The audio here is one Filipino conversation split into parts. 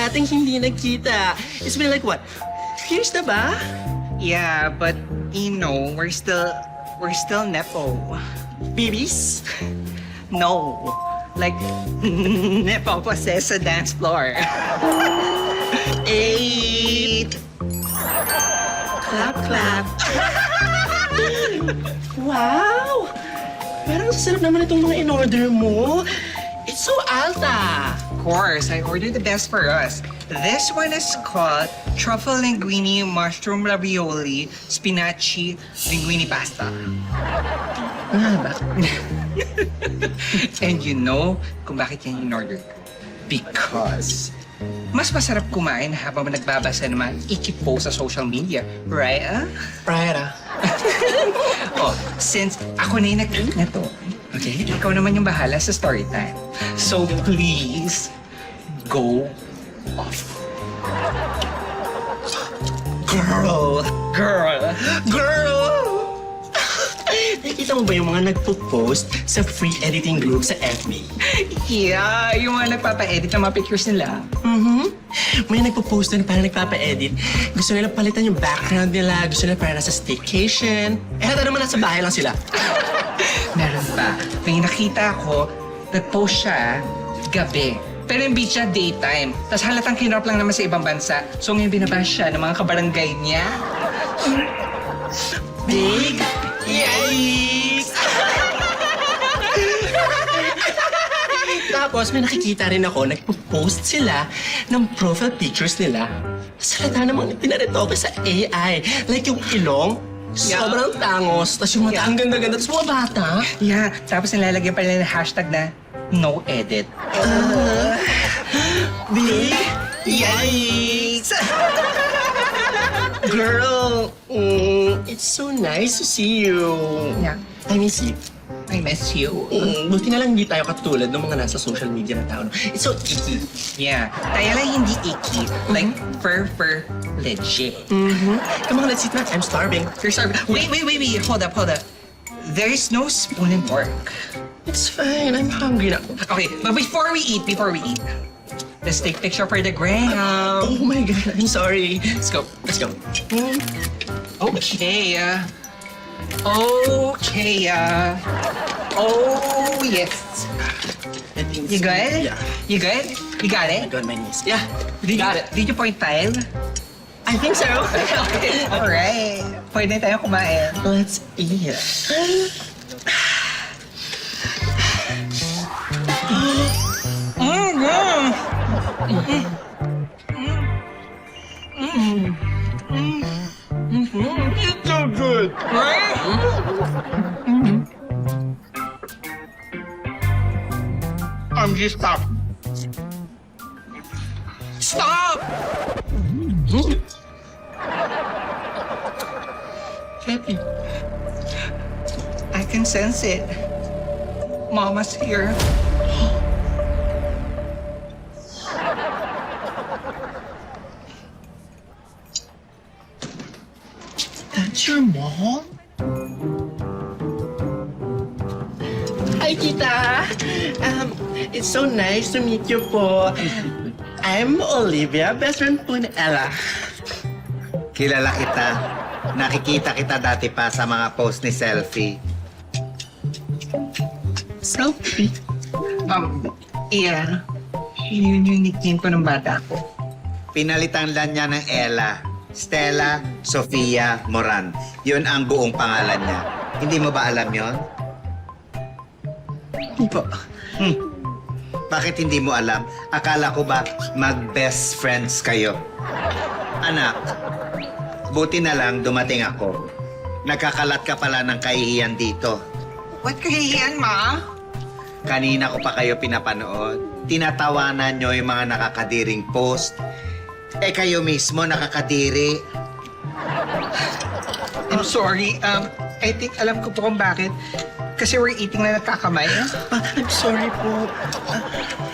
nating hindi nagkita. It's been like what? Years na ba? Yeah, but we're still nepo. Babies? No, like nepo possess sa dance floor. 8. Clap, clap. Wow! Parang sarap naman itong mga in-order mo. It's so alta. Of course, I ordered the best for us. This one is called truffle linguine, mushroom ravioli, spinaci, linguine pasta. And you know kung bakit yan in-order ko? Because mas masarap kumain habang nagbabasa ng mga ikipost sa social media. Right, Right, ah. Oh, since ako na yung nag-eat na to, okay, ikaw naman yung bahala sa story time. So please, go off. Girl! Girl! Nakikita mo ba yung mga nagpo-post sa free editing group sa FB? Yeah, yung mga nagpapa-edit ng mga pictures nila. May nagpo-post na parang nagpapa-edit. Gusto nila palitan yung background nila. Gusto nila parang nasa staycation. Eh, hata naman nasa bahay lang sila. Meron pa. May nakita ko, nag-post siya gabi. Pero yung beach niya, daytime. Tapos halatang kinarap lang naman sa ibang bansa. So ngayon binabash siya ng mga kabarangay niya. Big yikes! Tapos may nakikita rin ako, nagpo-post sila ng profile pictures nila. Salata namang pinaretoke sa AI. Like yung ilong, sobrang tangos. Tapos yung mata, ang ganda-ganda. Tapos mga bata. Yeah, tapos nilalagyan pa nila ng hashtag na no edit. Big yikes! Girl, it's so nice to see you. Yeah. I miss you. I miss you. Buti na lang hindi tayo katulad ng mga nasa social media na tao. No? It's so icky. Yeah. Kaya lang hindi icky. Like, fur legit. Come on, let's eat na. I'm starving. You're sorry. Wait. Hold up. There is no spoon and fork. It's fine. I'm hungry na. Okay, but before we eat, let's take picture for the gram. Oh my God, I'm sorry. Let's go. Okay. Oh, yes. I think You good? Yeah. You good? You got I it? got my knees. Yeah. Got it. Did you point tile? I think so. Okay. Alright. Pwede tayo kumain. Let's eat. It's so good. Just stop. Stop! Happy. I can sense it. Mama's here. That's your mom? Hi, Tita. It's so nice to meet you po. I'm Olivia, best friend po ni Ella. Kilala kita. Nakikita kita dati pa sa mga post ni Selfie. Selfie. Yeah. Yun yung nickname ko ng bata ko. Pinalitan lang niya ng Ella. Stella Sofia Moran. Yun ang buong pangalan niya. Hindi mo ba alam yon? Hindi po. Bakit hindi mo alam? Akala ko ba mag-best friends kayo? Anak, buti na lang dumating ako. Nagkakalat ka pala ng kahihiyan dito. What kahihiyan, Ma? Kanina ko pa kayo pinapanood. Tinatawanan nyo yung mga nakakadiring post. Eh kayo mismo nakakadiri. I'm sorry. I think alam ko po kung bakit. Kasi we're eating na nagkakamay. I'm sorry po.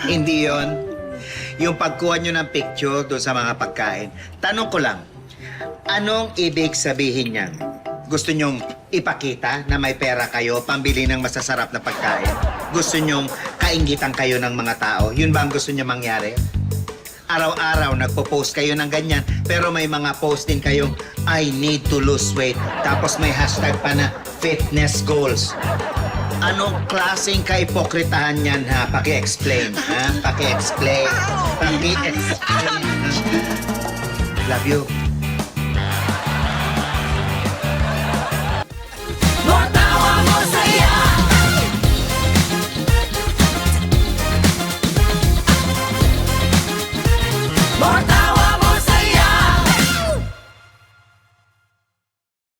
Hindi yon. Yung pagkuha nyo ng picture doon sa mga pagkain. Tanong ko lang, anong ibig sabihin niyan? Gusto nyong ipakita na may pera kayo, pambili ng masasarap na pagkain? Gusto nyong kaingitan kayo ng mga tao? Yun ba ang gusto nyo mangyari? araw-araw nagpo-post kayo ng ganyan, pero may mga post din kayong I need to lose weight. Tapos may hashtag pa na fitness goals. Anong klaseng kaipokritahan yan, ha? Paki-explain, ha? Paki-explain. Paki-explain. Love you. Matawa mo saya. Matawa